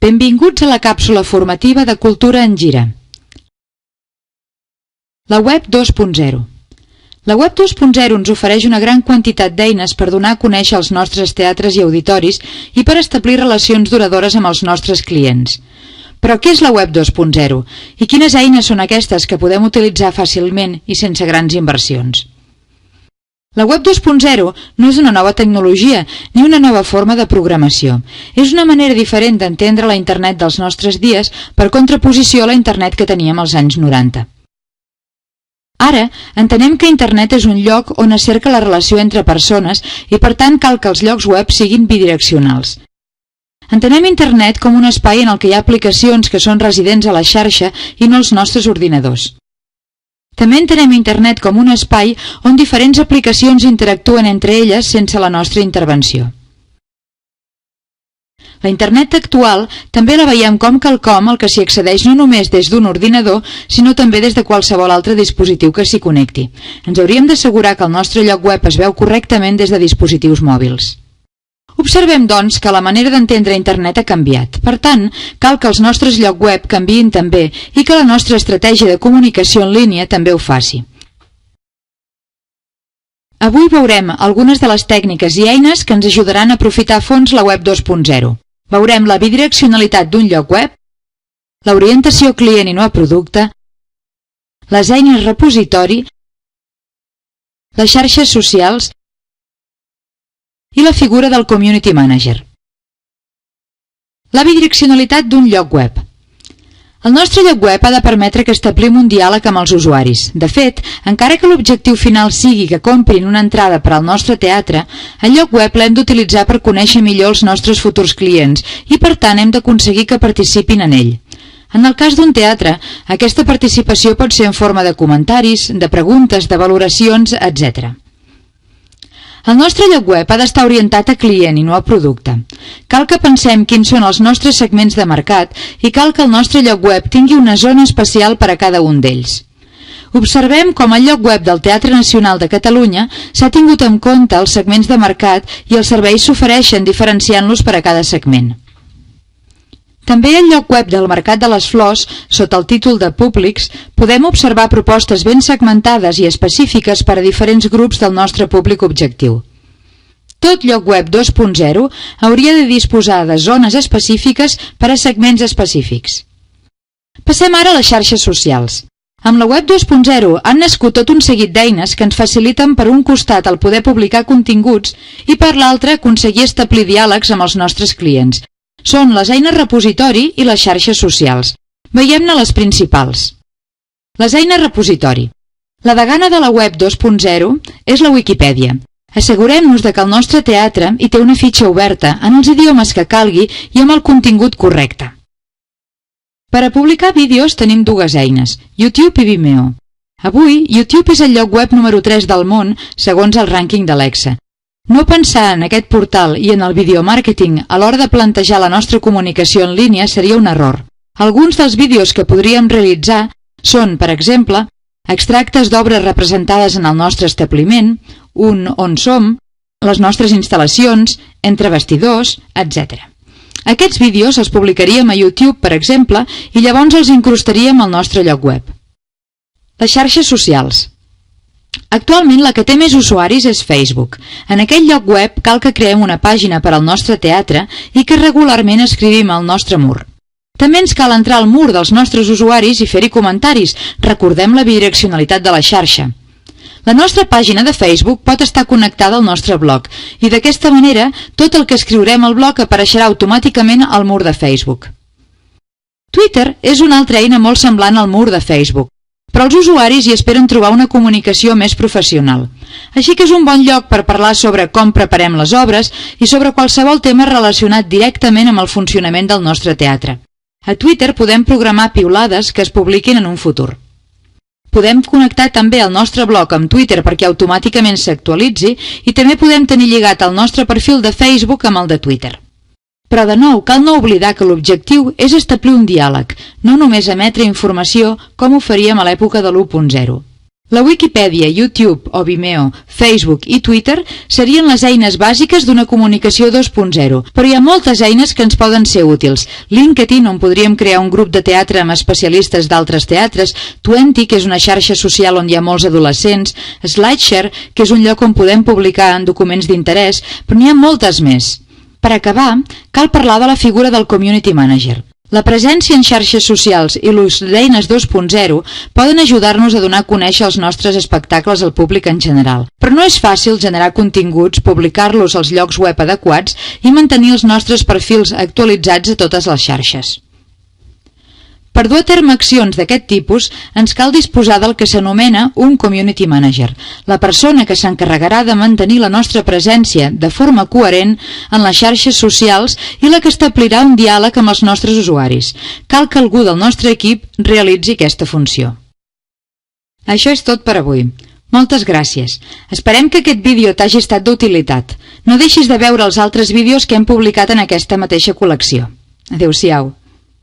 Benvinguts a la càpsula formativa de Cultura en Gira. La web 2.0. La web 2.0 ens ofereix una gran quantitat d'eines per donar a conèixer els nostres teatres i auditoris i per establir relacions duradores amb els nostres clients. Però què és la web 2.0? I quines eines són aquestes que podem utilitzar fàcilment i sense grans inversions? La web 2.0 no és una nova tecnologia ni una nova forma de programació. És una manera diferent d'entendre la internet dels nostres dies per contraposició a la internet que teníem als anys 90. Ara, entenem que internet és un lloc on es cerca la relació entre persones i per tant cal que els llocs web siguin bidireccionals. Entenem internet com un espai en el que hi ha aplicacions que són residents a la xarxa i no als nostres ordinadors. També entenem internet com un espai on diferents aplicacions interactuen entre elles sense la nostra intervenció. La internet actual també la veiem com quelcom al que s'hi accedeix no només des d'un ordinador, sinó també des de qualsevol altre dispositiu que s'hi connecti. Ens hauríem d'assegurar que el nostre lloc web es veu correctament des de dispositius mòbils. Observem, doncs, que la manera d'entendre internet ha canviat. Per tant, cal que els nostres llocs web canviïn també i que la nostra estratègia de comunicació en línia també ho faci. Avui veurem algunes de les tècniques i eines que ens ajudaran a aprofitar a fons la web 2.0. Veurem la bidireccionalitat d'un lloc web, l'orientació client i no a producte, les eines repositori, les xarxes socials i la figura del Community Manager. La bidireccionalitat d'un lloc web. El nostre lloc web ha de permetre que establim un diàleg amb els usuaris. De fet, encara que l'objectiu final sigui que comprin una entrada per al nostre teatre, el lloc web l'hem d'utilitzar per conèixer millor els nostres futurs clients i, per tant, hem d'aconseguir que participin en ell. En el cas d'un teatre, aquesta participació pot ser en forma de comentaris, de preguntes, de valoracions, etc. El nostre lloc web ha d'estar orientat a client i no a producte. Cal que pensem quins són els nostres segments de mercat i cal que el nostre lloc web tingui una zona especial per a cada un d'ells. Observem com al lloc web del Teatre Nacional de Catalunya s'ha tingut en compte els segments de mercat i els serveis s'ofereixen diferenciant-los per a cada segment. També al lloc web del Mercat de les Flors, sota el títol de Públics, podem observar propostes ben segmentades i específiques per a diferents grups del nostre públic objectiu. Tot lloc web 2.0 hauria de disposar de zones específiques per a segments específics. Passem ara a les xarxes socials. Amb la web 2.0 han nascut tot un seguit d'eines que ens faciliten per un costat el poder publicar continguts i per l'altre aconseguir establir diàlegs amb els nostres clients. Són les eines repositori i les xarxes socials. Veiem-ne les principals. Les eines repositori. La degana de la web 2.0 és la Wikipedia. Assegurem-nos que el nostre teatre hi té una fitxa oberta en els idiomes que calgui i amb el contingut correcte. Per a publicar vídeos tenim dues eines, YouTube i Vimeo. Avui, YouTube és el lloc web número 3 del món segons el rànquing d'Alexa. No pensar en aquest portal i en el videomàrqueting a l'hora de plantejar la nostra comunicació en línia seria un error. Alguns dels vídeos que podríem realitzar són, per exemple, extractes d'obres representades en el nostre establiment, un on som, les nostres instal·lacions, entre vestidors, etc. Aquests vídeos els publicaríem a YouTube, per exemple, i llavors els incrustaríem al nostre lloc web. Les xarxes socials. Actualment la que té més usuaris és Facebook. En aquest lloc web cal que creem una pàgina per al nostre teatre i que regularment escrivim al nostre mur. També ens cal entrar al mur dels nostres usuaris i fer-hi comentaris. Recordem la bidireccionalitat de la xarxa. La nostra pàgina de Facebook pot estar connectada al nostre blog i d'aquesta manera tot el que escriurem al blog apareixerà automàticament al mur de Facebook. Twitter és una altra eina molt semblant al mur de Facebook, però els usuaris hi esperen trobar una comunicació més professional. Així que és un bon lloc per parlar sobre com preparem les obres i sobre qualsevol tema relacionat directament amb el funcionament del nostre teatre. A Twitter podem programar piulades que es publiquin en un futur. Podem connectar també el nostre blog amb Twitter perquè automàticament s'actualitzi i també podem tenir lligat el nostre perfil de Facebook amb el de Twitter. Però de nou, cal no oblidar que l'objectiu és establir un diàleg, no només emetre informació com ho faríem a l'època de l'1.0. La Wikipedia, YouTube o Vimeo, Facebook i Twitter serien les eines bàsiques d'una comunicació 2.0, però hi ha moltes eines que ens poden ser útils. LinkedIn, on podríem crear un grup de teatre amb especialistes d'altres teatres, Twenty, que és una xarxa social on hi ha molts adolescents, SlideShare, que és un lloc on podem publicar documents d'interès, però n'hi ha moltes més. Per acabar, cal parlar de la figura del Community Manager. La presència en xarxes socials i l'ús d'eines 2.0 poden ajudar-nos a donar a conèixer els nostres espectacles al públic en general. Però no és fàcil generar continguts, publicar-los als llocs web adequats i mantenir els nostres perfils actualitzats a totes les xarxes. Per dur a terme accions d'aquest tipus, ens cal disposar del que s'anomena un Community Manager, la persona que s'encarregarà de mantenir la nostra presència de forma coherent en les xarxes socials i la que establirà un diàleg amb els nostres usuaris. Cal que algú del nostre equip realitzi aquesta funció. Això és tot per avui. Moltes gràcies. Esperem que aquest vídeo t'hagi estat d'utilitat. No deixis de veure els altres vídeos que hem publicat en aquesta mateixa col·lecció. Adéu-siau.